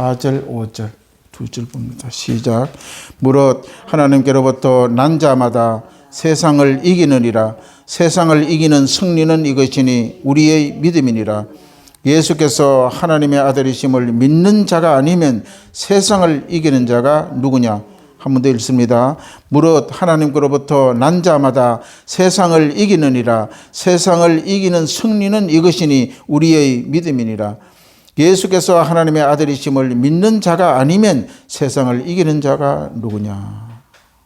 4절, 5절 두 줄 봅니다. 시작. 무릇 하나님께로부터 난 자마다 세상을 이기느니라. 세상을 이기는 승리는 이것이니 우리의 믿음이니라. 예수께서 하나님의 아들이심을 믿는 자가 아니면 세상을 이기는 자가 누구냐? 한 번 더 읽습니다. 무릇 하나님께로부터 난 자마다 세상을 이기느니라. 세상을 이기는 승리는 이것이니 우리의 믿음이니라. 예수께서 하나님의 아들이심을 믿는 자가 아니면 세상을 이기는 자가 누구냐?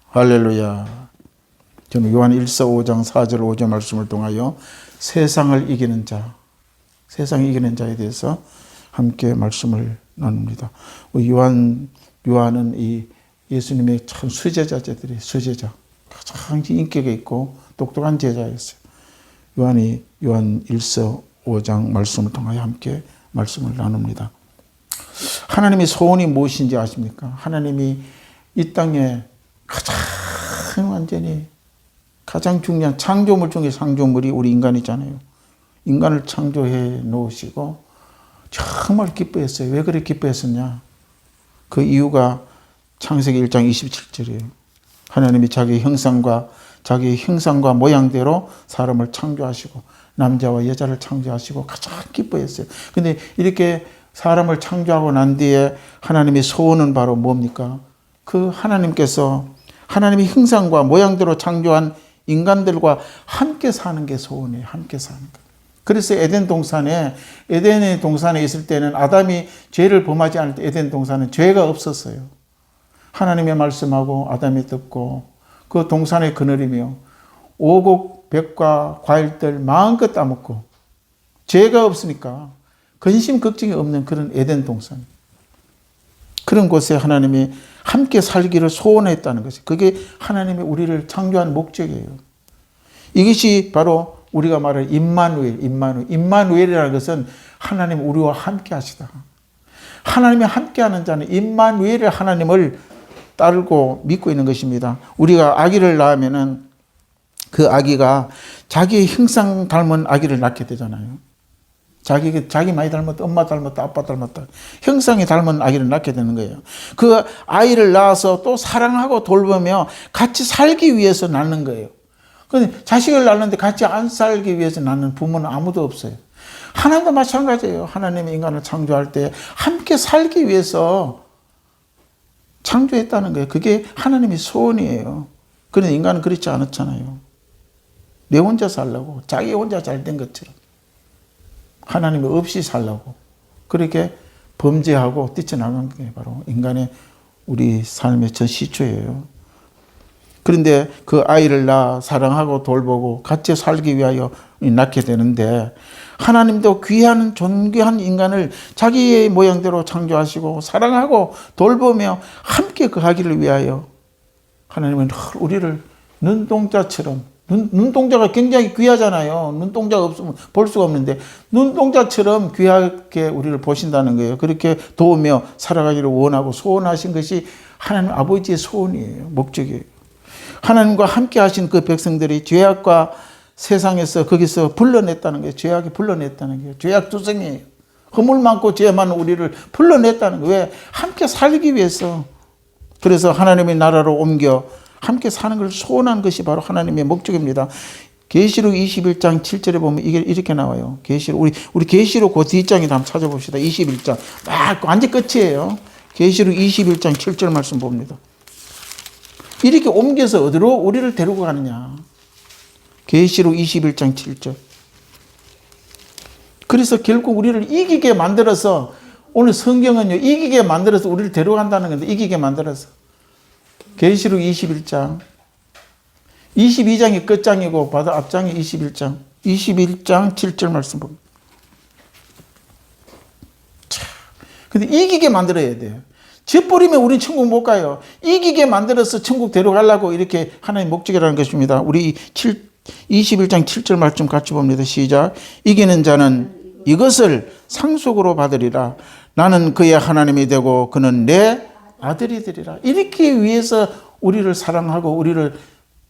할렐루야. 저는 요한 1서 5장 4절 5절 말씀을 통하여 세상을 이기는 자, 세상을 이기는 자에 대해서 함께 말씀을 나눕니다. 요한은 이 예수님의 참 수제자들이 수제자, 가장 인격이 있고 똑똑한 제자였어요. 요한 1서 5장 말씀을 통하여 함께 말씀을 나눕니다. 하나님의 소원이 무엇인지 아십니까? 하나님이 이 땅에 가장 중요한 창조물 중에 창조물이 우리 인간이잖아요. 인간을 창조해 놓으시고 정말 기뻐했어요. 왜 그렇게 기뻐했었냐? 그 이유가 창세기 1장 27절이에요. 하나님이 자기 형상과 모양대로 사람을 창조하시고 남자와 여자를 창조하시고 가장 기뻐했어요. 근데 이렇게 사람을 창조하고 난 뒤에 하나님의 소원은 바로 뭡니까? 그 하나님께서 하나님의 형상과 모양대로 창조한 인간들과 함께 사는 게 소원이에요. 함께 사는 거. 그래서 에덴의 동산에 있을 때는 아담이 죄를 범하지 않을 때 에덴 동산은 죄가 없었어요. 하나님의 말씀하고 아담이 듣고 그 동산에 거느리며 오곡, 백과 과일들 마음껏 따먹고 죄가 없으니까 근심 걱정이 없는 그런 에덴 동산, 그런 곳에 하나님이 함께 살기를 소원했다는 것이, 그게 하나님이 우리를 창조한 목적이에요. 이것이 바로 우리가 말하는 임마누엘이라는 것은 하나님 우리와 함께 하시다. 하나님이 함께하는 자는 임마누엘의 하나님을 따르고 믿고 있는 것입니다. 우리가 아기를 낳으면은 그 아기가 자기의 형상 닮은 아기를 낳게 되잖아요. 자기 많이 닮았다, 엄마 닮았다, 아빠 닮았다, 형상이 닮은 아기를 낳게 되는 거예요. 그 아이를 낳아서 또 사랑하고 돌보며 같이 살기 위해서 낳는 거예요. 그런데 자식을 낳는데 같이 안 살기 위해서 낳는 부모는 아무도 없어요. 하나님도 마찬가지예요. 하나님이 인간을 창조할 때 함께 살기 위해서 창조했다는 거예요. 그게 하나님의 소원이에요. 그런데 인간은 그렇지 않았잖아요. 내 혼자 살려고, 자기 혼자 잘 된 것처럼 하나님이 없이 살려고 그렇게 범죄하고 뛰쳐나간 게 바로 인간의 우리 삶의 전 시초예요. 그런데 그 아이를 낳아 사랑하고 돌보고 같이 살기 위하여 낳게 되는데, 하나님도 귀한 존귀한 인간을 자기의 모양대로 창조하시고 사랑하고 돌보며 함께 거하기를 위하여 하나님은 우리를 눈동자처럼, 눈동자가 굉장히 귀하잖아요. 눈동자가 없으면 볼 수가 없는데 눈동자처럼 귀하게 우리를 보신다는 거예요. 그렇게 도우며 살아가기를 원하고 소원하신 것이 하나님 아버지의 소원이에요. 목적이에요. 하나님과 함께 하신 그 백성들이 죄악과 세상에서 거기서 불러냈다는 거예요. 죄악이 불러냈다는 거예요. 죄악 투성이에요. 허물 많고 죄 많은 우리를 불러냈다는 거예요. 왜? 함께 살기 위해서. 그래서 하나님의 나라로 옮겨 함께 사는 걸 소원한 것이 바로 하나님의 목적입니다. 계시록 21장 7절에 보면 이게 이렇게 나와요. 우리 계시록 그 뒷장에 한번 찾아봅시다. 21장 완전 끝이에요. 계시록 21장 7절 말씀 봅니다. 이렇게 옮겨서 어디로 우리를 데리고 가느냐. 계시록 21장 7절. 그래서 결국 우리를 이기게 만들어서, 오늘 성경은요, 이기게 만들어서 우리를 데려간다는 건데, 이기게 만들어서. 계시록 21장. 22장이 끝장이고, 바로 앞장이 21장. 21장 7절 말씀 봅니다. 근데 이기게 만들어야 돼요. 져버리면 우린 천국 못 가요. 이기게 만들어서 천국 데려가려고 이렇게 하나님의 목적이라는 것입니다. 우리 21장 7절 말씀 같이 봅니다. 시작. 이기는 자는 이것을 상속으로 받으리라. 나는 그의 하나님이 되고 그는 내 아들이 되리라. 이렇게 위해서 우리를 사랑하고 우리를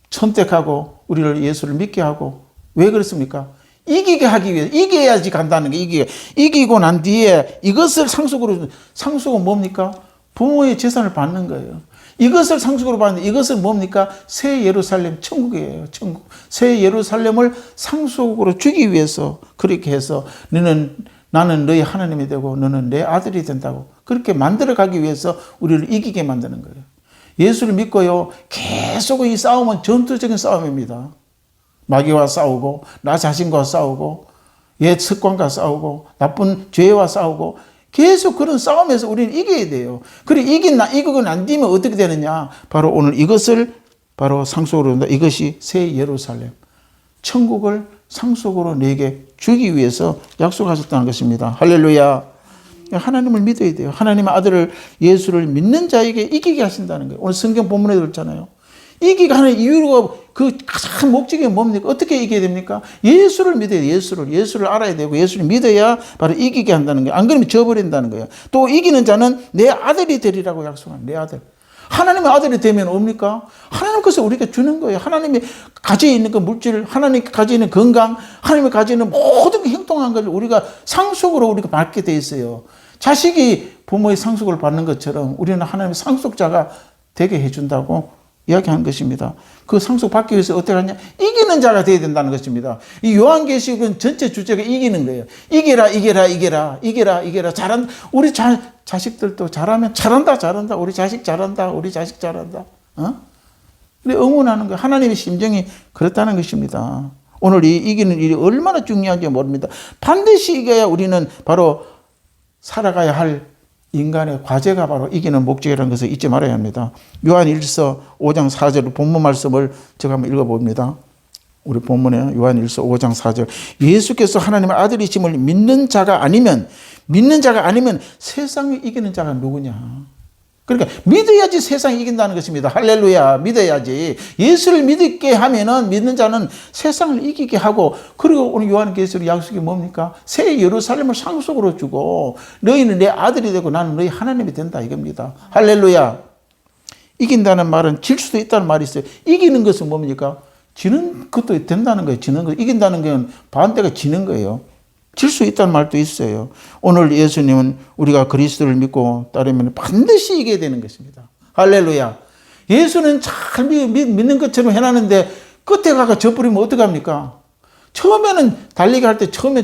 선택하고 우리를 예수를 믿게 하고, 왜 그렇습니까? 이기게 하기 위해 이겨야지 간다는 게 이기고 난 뒤에 이것을 상속은 뭡니까? 부모의 재산을 받는 거예요. 이것을 상속으로 받는데 이것은 뭡니까? 새 예루살렘 천국이에요. 천국. 새 예루살렘을 상속으로 주기 위해서 그렇게 해서 나는 너희 하나님이 되고 너는 내 아들이 된다고 그렇게 만들어가기 위해서 우리를 이기게 만드는 거예요. 예수를 믿고요. 계속 이 싸움은 전투적인 싸움입니다. 마귀와 싸우고 나 자신과 싸우고 옛 습관과 싸우고 나쁜 죄와 싸우고 계속 그런 싸움에서 우리는 이겨야 돼요. 그래 이기고 난 뒤면 어떻게 되느냐? 바로 오늘 이것을 바로 상속으로 한다. 이것이 새 예루살렘 천국을 상속으로 내게 주기 위해서 약속하셨다는 것입니다. 할렐루야. 하나님을 믿어야 돼요. 하나님의 아들을 예수를 믿는 자에게 이기게 하신다는 거예요. 오늘 성경 본문에 들었잖아요. 이기게 하는 이유가 그 가장 목적이 뭡니까? 어떻게 이겨야 됩니까? 예수를 믿어야 돼요. 예수를 알아야 되고 예수를 믿어야 바로 이기게 한다는 거예요. 안 그러면 져버린다는 거예요. 또 이기는 자는 내 아들이 되리라고 약속한 내 아들. 하나님의 아들이 되면 뭡니까? 하나님께서 우리가 주는 거예요. 하나님이 가지고 있는 그 물질, 하나님이 가지고 있는 건강, 하나님이 가지고 있는 모든 행동한 것을 우리가 상속으로 우리가 받게 돼 있어요. 자식이 부모의 상속을 받는 것처럼 우리는 하나님의 상속자가 되게 해준다고 이야기하는 것입니다. 그 상속 받기 위해서 어떻게 하냐? 이기는 자가 되어야 된다는 것입니다. 이 요한계시록은 전체 주제가 이기는 거예요. 이겨라. 잘한다. 우리 자식들도 잘하면 잘한다. 우리 자식 잘한다. 그래 응원하는 거예요. 하나님의 심정이 그렇다는 것입니다. 오늘 이 이기는 일이 얼마나 중요한지 모릅니다. 반드시 이겨야 우리는 바로 살아가야 할 인간의 과제가 바로 이기는 목적이라는 것을 잊지 말아야 합니다. 요한일서 5장 4절 본문 말씀을 제가 한번 읽어봅니다. 우리 본문에 요한일서 5장 4절 예수께서 하나님의 아들이심을 믿는 자가 아니면 세상을 이기는 자가 누구냐. 그러니까 믿어야지 세상이 이긴다는 것입니다. 할렐루야. 믿어야지. 예수를 믿게 하면은 믿는 자는 세상을 이기게 하고 그리고 오늘 요한계시록 약속이 뭡니까? 새 예루살렘을 상속으로 주고 너희는 내 아들이 되고 나는 너희 하나님이 된다 이겁니다. 할렐루야. 이긴다는 말은 질 수도 있다는 말이 있어요. 이기는 것은 뭡니까? 지는 것도 된다는 거예요. 지는 거. 이긴다는 건 반대가 지는 거예요. 질 수 있다는 말도 있어요. 오늘 예수님은 우리가 그리스도를 믿고 따르면 반드시 이겨야 되는 것입니다. 할렐루야. 예수는 잘 믿는 것처럼 해놨는데 끝에 가서 져버리면 어떡합니까? 처음에는 달리기 할 때 처음에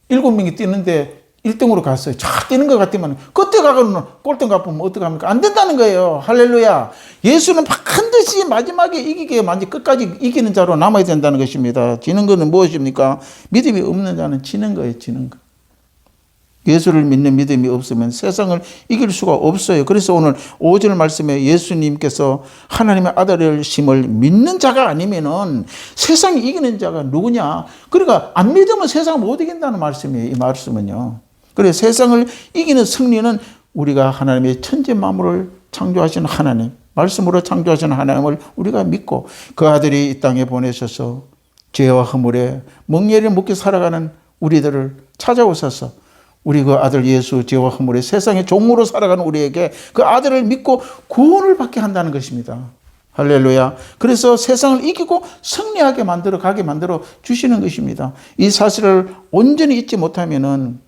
7명이 뛰는데 1등으로 갔어요. 잘 뛰는 것 같지만 끝에 가서는 꼴등 가보면 어떡합니까? 안 된다는 거예요. 할렐루야. 예수는 반드시 마지막에 이기게 끝까지 이기는 자로 남아야 된다는 것입니다. 지는 것은 무엇입니까? 믿음이 없는 자는 지는 거예요. 지는 거. 예수를 믿는 믿음이 없으면 세상을 이길 수가 없어요. 그래서 오늘 5절 말씀에 예수님께서 하나님의 아들이심을 믿는 자가 아니면은 세상을 이기는 자가 누구냐? 그러니까 안 믿으면 세상을 못 이긴다는 말씀이에요. 이 말씀은요. 그래서 세상을 이기는 승리는 우리가 하나님의 천지 만물을 창조하신 하나님, 말씀으로 창조하신 하나님을 우리가 믿고 그 아들이 이 땅에 보내셔서 죄와 허물에 멍에를 먹게 살아가는 우리들을 찾아오셔서 우리 그 아들 예수 죄와 허물에 세상의 종으로 살아가는 우리에게 그 아들을 믿고 구원을 받게 한다는 것입니다. 할렐루야. 그래서 세상을 이기고 승리하게 가게 만들어 주시는 것입니다. 이 사실을 온전히 잊지 못하면은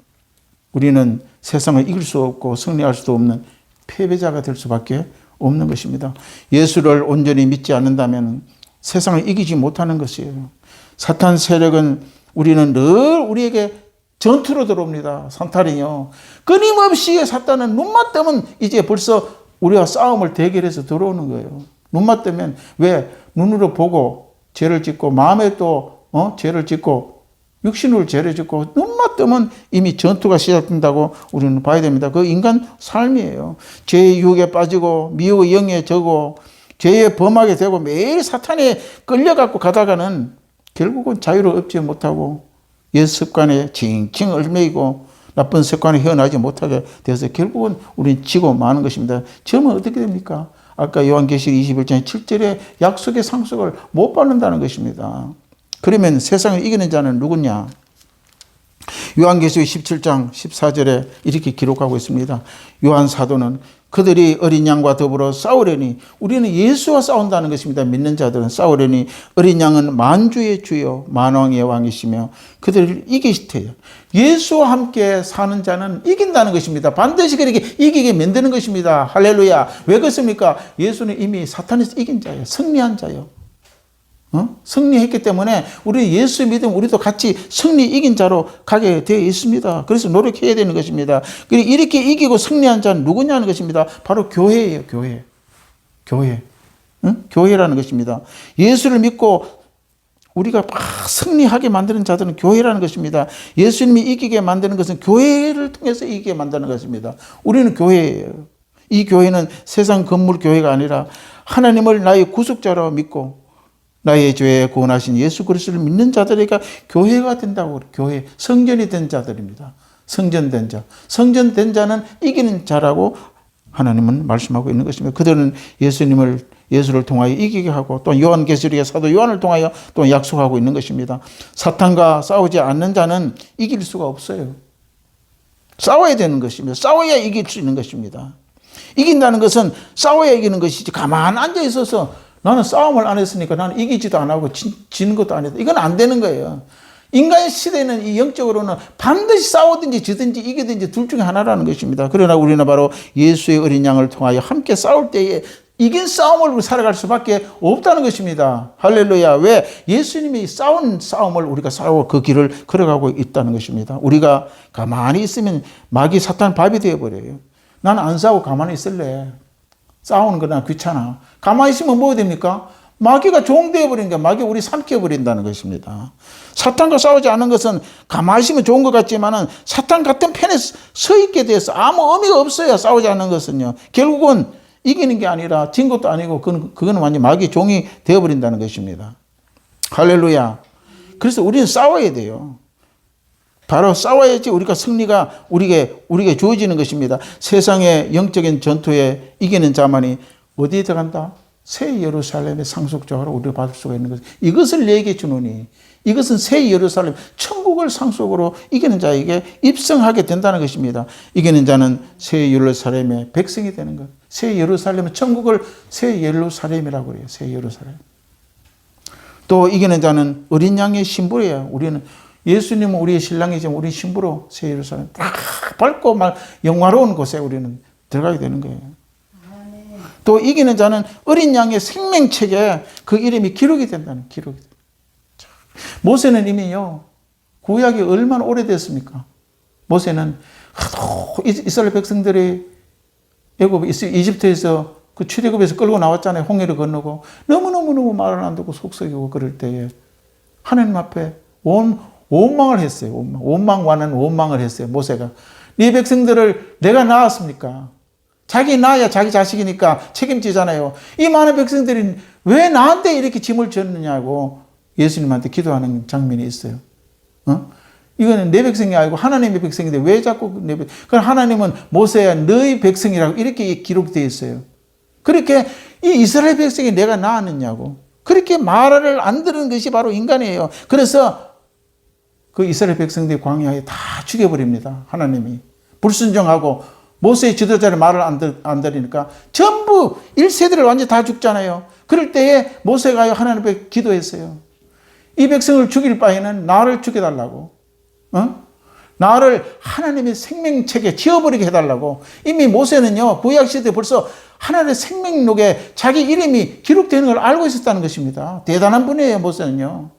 우리는 세상을 이길 수 없고 승리할 수도 없는 패배자가 될 수밖에 없는 것입니다. 예수를 온전히 믿지 않는다면 세상을 이기지 못하는 것이에요. 사탄 세력은 우리는 늘 우리에게 전투로 들어옵니다. 사탄이요. 끊임없이 사탄은 눈만 뜨면 이제 벌써 우리와 싸움을 대결해서 들어오는 거예요. 눈만 뜨면 왜? 눈으로 보고 죄를 짓고 마음에 또 죄를 짓고 육신으로 죄를 짓고 눈만 뜨면 이미 전투가 시작된다고 우리는 봐야 됩니다. 그 인간 삶이에요. 죄의 유혹에 빠지고 미혹의 영에 져고 죄에 범하게 되고 매일 사탄에 끌려갖고 가다가는 결국은 자유를 얻지 못하고 옛 습관에 칭칭 얽매이고 나쁜 습관에 헤어나지 못하게 돼서 결국은 우리는 지고 마는 것입니다. 지으면 어떻게 됩니까? 아까 요한계시록 21장 7절에 약속의 상속을 못 받는다는 것입니다. 그러면 세상을 이기는 자는 누구냐? 요한계시록 17장 14절에 이렇게 기록하고 있습니다. 요한 사도는 그들이 어린 양과 더불어 싸우려니, 우리는 예수와 싸운다는 것입니다. 믿는 자들은 싸우려니 어린 양은 만주의 주요 만왕의 왕이시며 그들을 이기시태요. 예수와 함께 사는 자는 이긴다는 것입니다. 반드시 그렇게 이기게 만드는 것입니다. 할렐루야. 왜 그렇습니까? 예수는 이미 사탄에서 이긴 자예요. 승리한 자예요. 승리했기 때문에 우리 예수 믿으면 우리도 같이 승리 이긴 자로 가게 되어 있습니다. 그래서 노력해야 되는 것입니다. 이렇게 이기고 승리한 자는 누구냐는 것입니다. 바로 교회예요. 교회. 교회라는 것입니다. 예수를 믿고 우리가 막 승리하게 만드는 자들은 교회라는 것입니다. 예수님이 이기게 만드는 것은 교회를 통해서 이기게 만드는 것입니다. 우리는 교회예요. 이 교회는 세상 건물 교회가 아니라 하나님을 나의 구속자로 믿고 나의 죄에 구원하신 예수 그리스도를 믿는 자들에게 교회가 된다고. 교회, 성전이 된 자들입니다. 성전된 자. 성전된 자는 이기는 자라고 하나님은 말씀하고 있는 것입니다. 그들은 예수를 통하여 이기게 하고 또 요한계시록의 사도 요한을 통하여 또 약속하고 있는 것입니다. 사탄과 싸우지 않는 자는 이길 수가 없어요. 싸워야 되는 것입니다. 싸워야 이길 수 있는 것입니다. 이긴다는 것은 싸워야 이기는 것이지 가만 앉아 있어서 나는 싸움을 안 했으니까 나는 이기지도 안 하고 지는 것도 안 했다. 이건 안 되는 거예요. 인간 시대는 이 영적으로는 반드시 싸우든지 지든지 이기든지 둘 중에 하나라는 것입니다. 그러나 우리는 바로 예수의 어린 양을 통하여 함께 싸울 때에 이긴 싸움을 살아갈 수밖에 없다는 것입니다. 할렐루야. 왜? 예수님이 싸운 싸움을 우리가 싸워 그 길을 걸어가고 있다는 것입니다. 우리가 가만히 있으면 마귀 사탄 밥이 되어버려요. 나는 안 싸우고 가만히 있을래. 싸우는 거나 귀찮아. 가만히 있으면 뭐가 됩니까? 마귀가 종되어버리는 게 마귀가 우리 삼켜버린다는 것입니다. 사탄과 싸우지 않는 것은 가만히 있으면 좋은 것 같지만은 사탄 같은 편에 서 있게 돼서 아무 의미가 없어요. 싸우지 않는 것은요. 결국은 이기는 게 아니라 진 것도 아니고 그건 완전 마귀 종이 되어버린다는 것입니다. 할렐루야. 그래서 우리는 싸워야 돼요. 바로 싸워야지 우리가 승리가 우리에게 주어지는 것입니다. 세상의 영적인 전투에 이기는 자만이 어디에 들어간다? 새 예루살렘의 상속자로 우리가 받을 수가 있는 것. 이것을 내게 주노니 이것은 새 예루살렘 천국을 상속으로 이기는 자에게 입성하게 된다는 것입니다. 이기는 자는 새 예루살렘의 백성이 되는 것. 새 예루살렘은 천국을 새 예루살렘이라고 그래요. 새 예루살렘. 또 이기는 자는 어린 양의 신부예요. 우리는 예수님은 우리의 신랑이지만 우리 신부로 새 예루살렘 딱 밝고 막 영화로운 곳에 우리는 들어가게 되는 거예요. 또 이기는 자는 어린 양의 생명책에 그 이름이 기록이 된다는 기록이. 모세는 이미요 구약이 얼마나 오래됐습니까? 모세는 이스라엘 백성들이 이집트에서 그 출애굽에서 끌고 나왔잖아요. 홍해를 건너고 너무 말을 안 듣고 속썩이고 그럴 때에 하나님 앞에 원망을 했어요. 원망과는 원망을 했어요. 모세가 네 백성들을 내가 낳았습니까? 자기 낳아야 자기 자식이니까 책임지잖아요. 이 많은 백성들이 왜 나한테 이렇게 짐을 졌느냐고 예수님한테 기도하는 장면이 있어요. 이거는 내 백성이 아니고 하나님의 백성인데 왜 자꾸 내 백성? 그럼 하나님은 모세야 너희 백성이라고 이렇게 기록되어 있어요. 그렇게 이 이스라엘 백성이 내가 낳았느냐고 그렇게 말을 안 들은 것이 바로 인간이에요. 그래서 그 이스라엘 백성들이 광야에 다 죽여버립니다. 하나님이 불순종하고 모세의 지도자의 말을 안 들으니까 전부 1세대를 완전히 다 죽잖아요. 그럴 때에 모세가 하나님 앞에 기도했어요. 이 백성을 죽일 바에는 나를 죽여달라고. 나를 하나님의 생명책에 지어버리게 해달라고. 이미 모세는요 구약시대에 벌써 하나님의 생명록에 자기 이름이 기록되는 걸 알고 있었다는 것입니다. 대단한 분이에요 모세는요.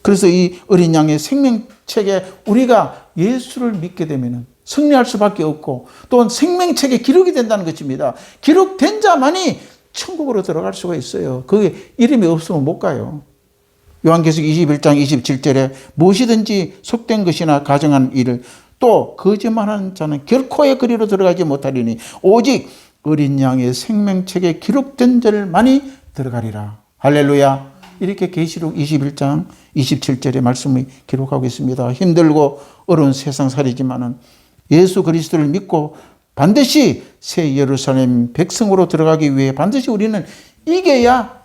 그래서 이 어린 양의 생명책에 우리가 예수를 믿게 되면 승리할 수밖에 없고 또 생명책에 기록이 된다는 것입니다. 기록된 자만이 천국으로 들어갈 수가 있어요. 그게 이름이 없으면 못 가요. 요한계시록 21장 27절에 무엇이든지 속된 것이나 가정한 일을 또 거짓말하는 자는 결코의 거리로 들어가지 못하리니 오직 어린 양의 생명책에 기록된 자만이 들어가리라. 할렐루야. 이렇게 계시록 21장 27절의 말씀을 기록하고 있습니다. 힘들고 어려운 세상살이지만은 예수 그리스도를 믿고 반드시 새 예루살렘 백성으로 들어가기 위해 반드시 우리는 이겨야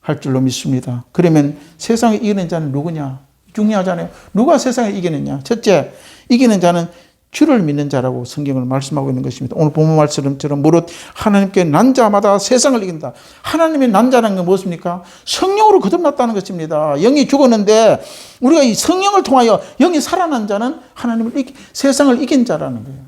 할 줄로 믿습니다. 그러면 세상에 이기는 자는 누구냐? 중요하잖아요. 누가 세상을 이기느냐? 첫째, 이기는 자는 주를 믿는 자라고 성경을 말씀하고 있는 것입니다. 오늘 본문 말씀처럼 무릇 하나님께 난 자마다 세상을 이긴다. 하나님의 난 자라는 건 무엇입니까? 성령으로 거듭났다는 것입니다. 영이 죽었는데 우리가 이 성령을 통하여 영이 살아난 자는 세상을 이긴 자라는 거예요.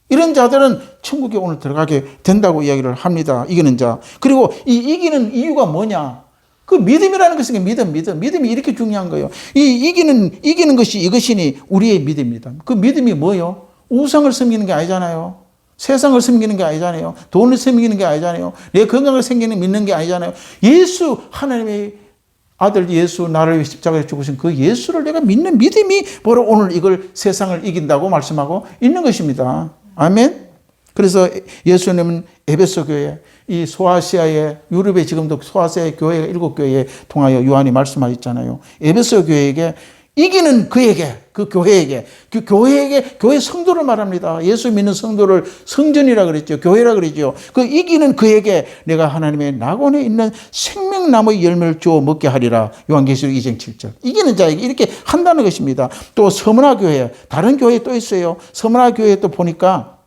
이런 자들은 천국에 오늘 들어가게 된다고 이야기를 합니다. 이기는 자. 그리고 이 이기는 이유가 뭐냐? 그 믿음이라는 것은 믿음이 이렇게 중요한 거예요. 이기는 것이 이것이니 우리의 믿음입니다. 그 믿음이 뭐예요? 우상을 섬기는 게 아니잖아요. 세상을 섬기는 게 아니잖아요. 돈을 섬기는 게 아니잖아요. 내 건강을 믿는 게 아니잖아요. 예수, 하나님의 아들 예수, 나를 위해 십자가에 죽으신 그 예수를 내가 믿는 믿음이 바로 오늘 이걸 세상을 이긴다고 말씀하고 있는 것입니다. 아멘. 그래서 예수님은 에베소 교회, 이 소아시아의 유럽에 지금도 소아시아의 교회가 7교회에 통하여 요한이 말씀하셨잖아요. 에베소 교회에게 이기는 그에게, 그 교회에게, 교회 성도를 말합니다. 예수 믿는 성도를 성전이라 그랬죠. 교회라 그랬죠. 그 이기는 그에게 내가 하나님의 낙원에 있는 생명나무의 열매를 주어 먹게 하리라. 요한계시록 2장 7절. 이기는 자에게 이렇게 한다는 것입니다. 또 서문화 교회, 다른 교회 또 있어요. 서문화 교회 또 보니까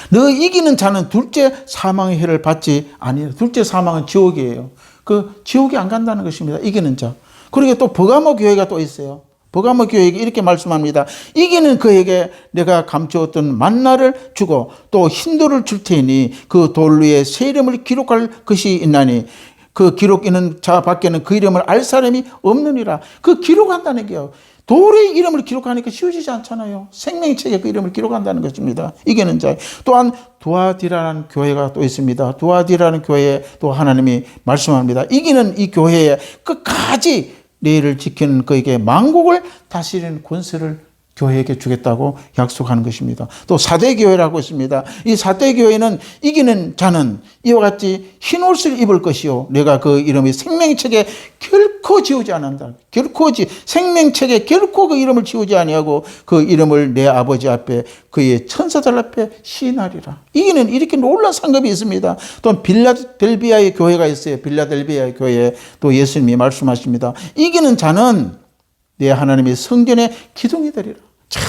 너 이기는 자는 둘째 사망의 해를 받지 아니라. 둘째 사망은 지옥이에요. 그 지옥에 안 간다는 것입니다. 이기는 자. 그리고 또 버가모 교회가 또 있어요. 버가모 교회에게 이렇게 말씀합니다. 이기는 그에게 내가 감추었던 만나를 주고 또 흰돌을 줄 테니 그 돌 위에 새 이름을 기록할 것이 있나니 그 기록 있는 자 밖에는 그 이름을 알 사람이 없느니라. 그 기록한다는 게요. 돌의 이름을 기록하니까 쉬워지지 않잖아요. 생명책에 그 이름을 기록한다는 것입니다. 이기는 자. 또한 두아디라는 교회가 또 있습니다. 두아디라는 교회에 또 하나님이 말씀합니다. 이기는 이 교회에 끝까지 내일을 지키는 그에게 만국을 다스리는 권세를 교회에게 주겠다고 약속하는 것입니다. 또 사대교회라고 있습니다. 이 사대교회는 이기는 자는 이와 같이 흰 옷을 입을 것이요. 내가 그 이름이 생명책에 결코 지우지 않는다. 생명책에 결코 그 이름을 지우지 아니하고 그 이름을 내 아버지 앞에 그의 천사들 앞에 시인하리라. 이기는 이렇게 놀라운 상급이 있습니다. 또 빌라델비아의 교회가 있어요. 빌라델비아의 교회에 또 예수님이 말씀하십니다. 이기는 자는 내 하나님의 성전의 기둥이 되리라. 자,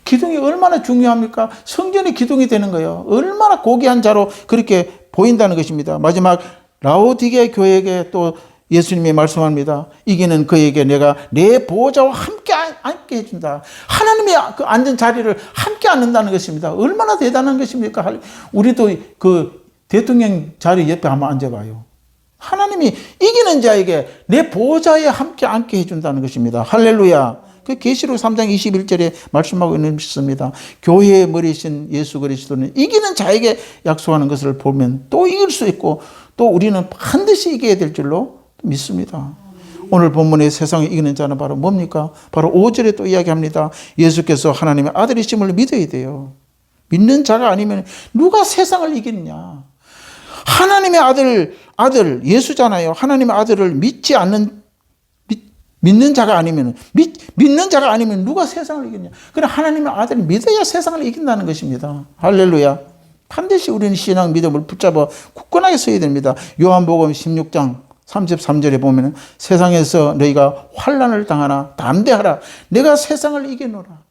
기둥이 얼마나 중요합니까? 성전의 기둥이 되는 거예요. 얼마나 고귀한 자로 그렇게 보인다는 것입니다. 마지막 라오디게 교회에게 또 예수님이 말씀합니다. 이기는 그에게 내가 내 보호자와 함께 앉게 해준다. 하나님의 그 앉은 자리를 함께 앉는다는 것입니다. 얼마나 대단한 것입니까? 우리도 그 대통령 자리 옆에 한번 앉아봐요. 하나님이 이기는 자에게 내 보호자에 함께 앉게 해준다는 것입니다. 할렐루야. 그 계시록 3장 21절에 말씀하고 있습니다. 교회의 머리신 예수 그리스도는 이기는 자에게 약속하는 것을 보면 또 이길 수 있고 또 우리는 반드시 이겨야 될 줄로 믿습니다. 오늘 본문의 세상에 이기는 자는 바로 뭡니까? 바로 5절에 또 이야기합니다. 예수께서 하나님의 아들이심을 믿어야 돼요. 믿는 자가 아니면 누가 세상을 이기느냐? 하나님의 아들 예수잖아요. 하나님의 아들을 믿는 자가 아니면 누가 세상을 이기냐? 그래 하나님의 아들을 믿어야 세상을 이긴다는 것입니다. 할렐루야. 반드시 우리는 신앙 믿음을 붙잡아 굳건하게 서야 됩니다. 요한복음 16장 33절에 보면 세상에서 너희가 환난을 당하나 담대하라. 내가 세상을 이기노라.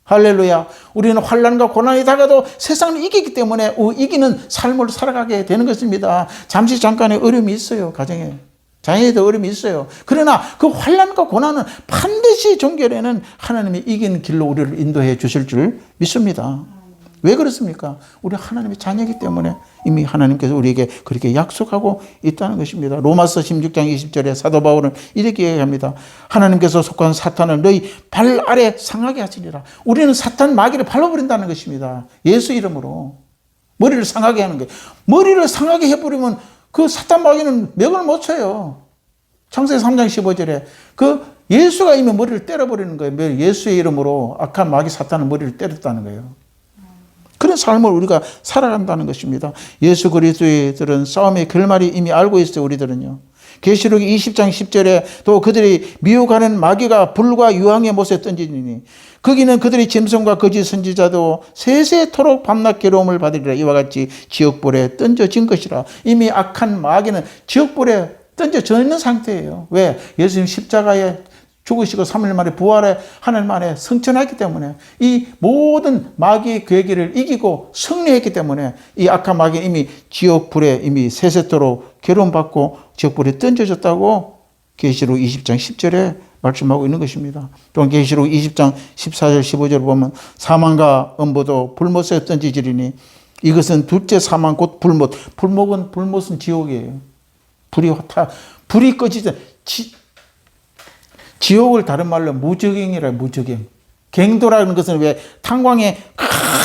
할렐루야. 우리는 환난과 고난이 다가도 세상을 이기기 때문에 이기는 삶을 살아가게 되는 것입니다. 잠시 잠깐의 어려움이 있어요. 가정에. 자녀에도 어려움이 있어요. 그러나 그 환난과 고난은 반드시 종결에는 하나님이 이기는 길로 우리를 인도해 주실 줄 믿습니다. 왜 그렇습니까? 우리 하나님의 자녀이기 때문에 이미 하나님께서 우리에게 그렇게 약속하고 있다는 것입니다. 로마서 16장 20절에 사도 바울은 이렇게 얘기합니다. 하나님께서 속한 사탄을 너희 발 아래 상하게 하시리라. 우리는 사탄 마귀를 밟아버린다는 것입니다. 예수 이름으로. 머리를 상하게 하는 거예요. 머리를 상하게 해버리면 그 사탄 마귀는 맥을 못 쳐요. 창세기 3장 15절에 그 예수가 이미 머리를 때려버리는 거예요. 예수의 이름으로 악한 마귀 사탄은 머리를 때렸다는 거예요. 그런 삶을 우리가 살아간다는 것입니다. 예수 그리스도인들은 싸움의 결말이 이미 알고 있어요. 우리들은요. 계시록 20장 10절에 또 그들이 미혹하는 마귀가 불과 유황의 못에 던지니 거기는 그들의 짐승과 거짓 선지자도 세세토록 밤낮 괴로움을 받으리라. 이와 같이 지옥불에 던져진 것이라. 이미 악한 마귀는 지옥불에 던져져 있는 상태예요. 왜? 예수님 십자가에 죽으시고 3일 만에 부활해 하늘 만에 승천했기 때문에 이 모든 마귀의 괴계를 이기고 승리했기 때문에 이 악한 마귀는 이미 지옥 불에 이미 세세토로 괴로움받고 지옥 불에 던져졌다고 계시록 20장 10절에 말씀하고 있는 것입니다. 또한 계시록 20장 14절 15절 보면 사망과 음부도 불못에 던지지리니 이것은 둘째 사망 곧 불못. 불못은 지옥이에요. 불이 꺼지지. 지옥을 다른 말로 무저갱이라 무저갱. 갱도라는 것은 왜 탄광에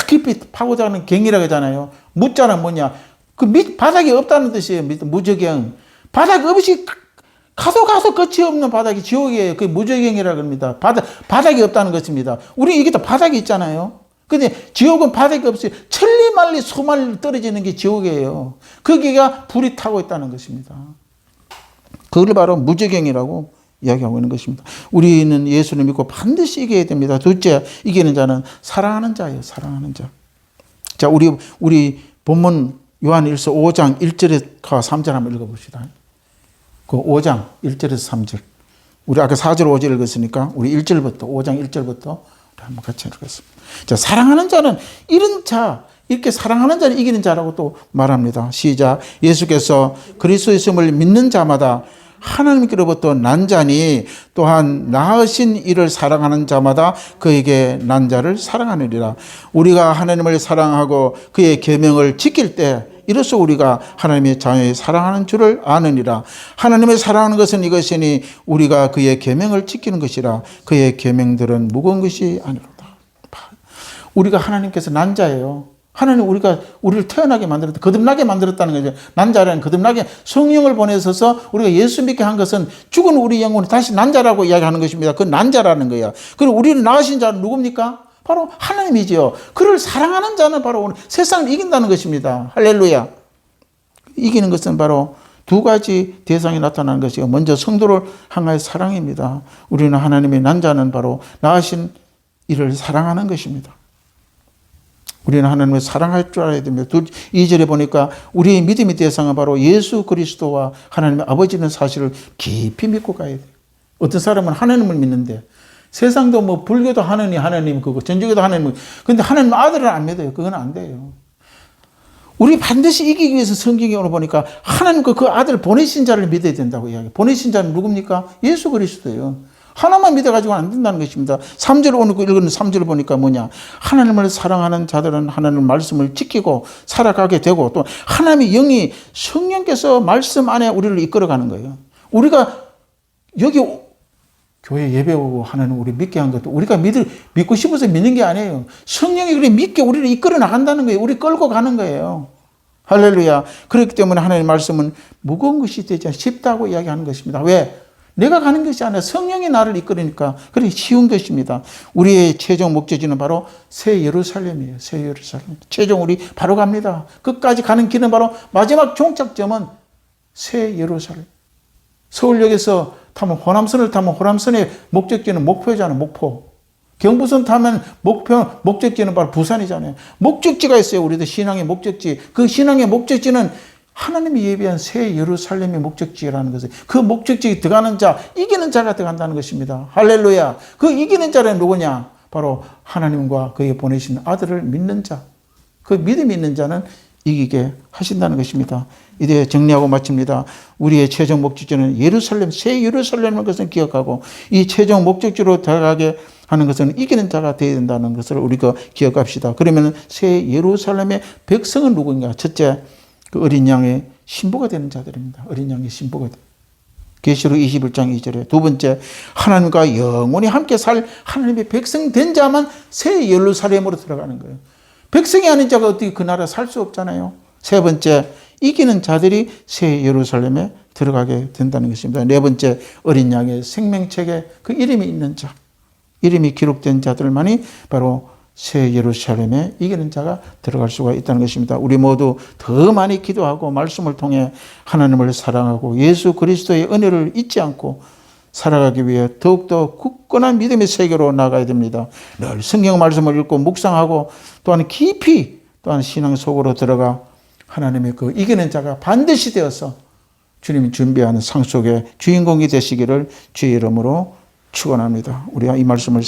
깊이 파고자는 갱이라고 하잖아요. 무자는 뭐냐? 그 바닥이 없다는 뜻이에요. 무저갱. 바닥 없이 가서 끝이 없는 바닥이 지옥이에요. 그게 무저갱이라고 합니다. 바닥이 없다는 것입니다. 우리 이게 또 바닥이 있잖아요. 근데 지옥은 바닥이 없이 천리말리 소말리 떨어지는 게 지옥이에요. 거기가 불이 타고 있다는 것입니다. 그걸 바로 무저갱이라고 이야기하고 있는 것입니다. 우리는 예수를 믿고 반드시 이겨야 됩니다. 둘째, 이기는 자는 사랑하는 자예요. 사랑하는 자. 자, 우리 본문 요한일서 5장 1절과 3절 한번 읽어봅시다. 그 5장 1절에서 3절. 우리 아까 4절 5절 읽었으니까 우리 1절부터 5장 1절부터 한번 같이 읽겠습니다. 자, 사랑하는 자는 이런 자, 이렇게 사랑하는 자는 이기는 자라고 또 말합니다. 시작. 예수께서 그리스도 있음을 믿는 자마다 하나님께로부터 난 자니 또한 낳으신 이를 사랑하는 자마다 그에게 난 자를 사랑하느니라. 우리가 하나님을 사랑하고 그의 계명을 지킬 때 이로써 우리가 하나님의 자녀의 사랑하는 줄을 아느니라. 하나님을 사랑하는 것은 이것이니 우리가 그의 계명을 지키는 것이라. 그의 계명들은 무거운 것이 아니로다. 우리가 하나님께서 난 자예요. 하나님 우리를 태어나게 만들었다. 거듭나게 만들었다는 거죠. 난 자라는 거듭나게 성령을 보내셔서 우리가 예수 믿게 한 것은 죽은 우리 영혼이 다시 난 자라고 이야기하는 것입니다. 그 난 자라는 거야. 그리고 우리를 낳으신 자는 누굽니까? 바로 하나님이지요. 그를 사랑하는 자는 바로 오늘 세상을 이긴다는 것입니다. 할렐루야. 이기는 것은 바로 두 가지 대상이 나타나는 것이요. 먼저 성도를 향하여 사랑입니다. 우리는 하나님의 난 자는 바로 낳으신 이를 사랑하는 것입니다. 우리는 하나님을 사랑할 줄 알아야 됩니다. 2절에 보니까 우리의 믿음의 대상은 바로 예수 그리스도와 하나님의 아버지는 사실을 깊이 믿고 가야 돼요. 어떤 사람은 하나님을 믿는데 세상도 뭐 불교도 하나님 그거 전주교도 하나님 근데 하나님 아들을 안 믿어요. 그건 안 돼요. 우리 반드시 이기기 위해서 성경에 오늘 보니까 하나님 그 아들 보내신 자를 믿어야 된다고 이야기해요. 보내신 자는 누굽니까? 예수 그리스도예요. 하나만 믿어가지고는 안 된다는 것입니다. 3절 오늘 읽은 3절 보니까 뭐냐. 하나님을 사랑하는 자들은 하나님의 말씀을 지키고 살아가게 되고 또 하나님의 영이 성령께서 말씀 안에 우리를 이끌어가는 거예요. 우리가 여기 교회 예배 오고 하나님 우리 믿게 한 것도 우리가 믿고 싶어서 믿는 게 아니에요. 성령이 우리 믿게 우리를 이끌어 나간다는 거예요. 우리 끌고 가는 거예요. 할렐루야. 그렇기 때문에 하나님의 말씀은 무거운 것이 되지 않아 쉽다고 이야기하는 것입니다. 왜? 내가 가는 것이 아니라 성령이 나를 이끌으니까 그렇게 쉬운 것입니다. 우리의 최종 목적지는 바로 새 예루살렘이에요. 새 예루살렘. 최종 우리 바로 갑니다. 끝까지 가는 길은 바로 마지막 종착점은 새 예루살렘. 서울역에서 타면 호남선을 타면 호남선의 목적지는 목포잖아요. 목포. 경부선 타면 목적지는 바로 부산이잖아요. 목적지가 있어요. 우리도 신앙의 목적지. 그 신앙의 목적지는 하나님이 예비한 새 예루살렘의 목적지라는 것을 그 목적지에 들어가는 자, 이기는 자가 들어간다는 것입니다. 할렐루야. 그 이기는 자는 누구냐? 바로 하나님과 그의 보내신 아들을 믿는 자. 그 믿음이 있는 자는 이기게 하신다는 것입니다. 이제 정리하고 마칩니다. 우리의 최종 목적지는 예루살렘, 새 예루살렘의 것을 기억하고 이 최종 목적지로 들어가게 하는 것은 이기는 자가 되어야 된다는 것을 우리가 기억합시다. 그러면 새 예루살렘의 백성은 누구인가? 첫째, 그 어린 양의 신부가 되는 자들입니다. 어린 양의 신부가 되는. 계시록 21장 2절에 두 번째, 하나님과 영원히 함께 살 하나님의 백성 된 자만 새 예루살렘으로 들어가는 거예요. 백성이 아닌 자가 어떻게 그 나라에 살 수 없잖아요. 세 번째, 이기는 자들이 새 예루살렘에 들어가게 된다는 것입니다. 네 번째, 어린 양의 생명책에 그 이름이 있는 자, 이름이 기록된 자들만이 바로 새 예루살렘에 이기는 자가 들어갈 수가 있다는 것입니다. 우리 모두 더 많이 기도하고 말씀을 통해 하나님을 사랑하고 예수 그리스도의 은혜를 잊지 않고 살아가기 위해 더욱더 굳건한 믿음의 세계로 나가야 됩니다. 늘 성경 말씀을 읽고 묵상하고 또한 깊이 또한 신앙 속으로 들어가 하나님의 그 이기는 자가 반드시 되어서 주님이 준비하는 상 속의 주인공이 되시기를 주의 이름으로 축원합니다. 우리가 이 말씀을